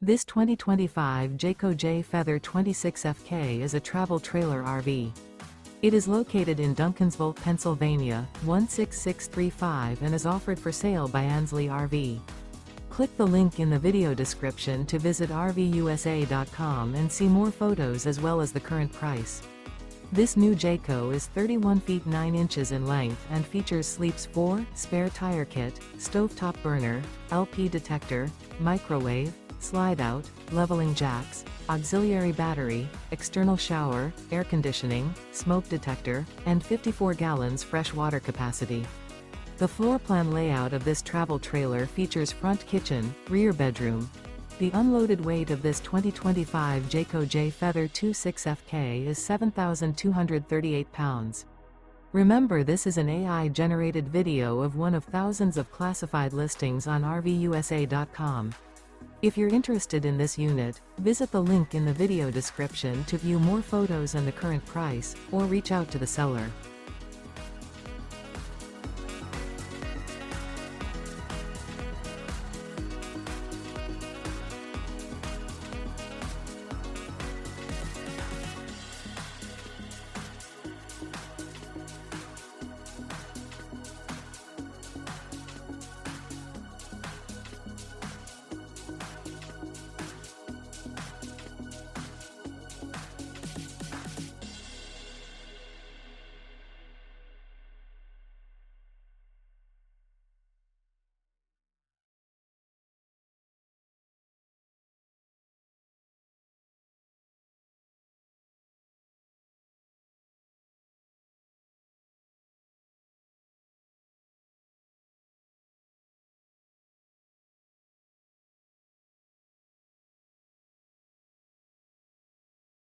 This 2025 Jayco Jay Feather 26FK is a travel trailer RV. It is located in Duncansville, Pennsylvania, 16635 and is offered for sale by Ansley RV. Click the link in the video description to visit RVUSA.com and see more photos as well as the current price. This new Jayco is 31 feet 9 inches in length and features sleeps 4, spare tire kit, stovetop burner, LP detector, microwave, slide-out, leveling jacks, auxiliary battery, external shower, air conditioning, smoke detector, and 54 gallons fresh water capacity. The floor plan layout of this travel trailer features front kitchen, rear bedroom. The unloaded weight of this 2025 Jayco Jay Feather 26FK is 7,238 pounds. Remember, this is an AI-generated video of one of thousands of classified listings on RVUSA.com. If you're interested in this unit, visit the link in the video description to view more photos and the current price, or reach out to the seller.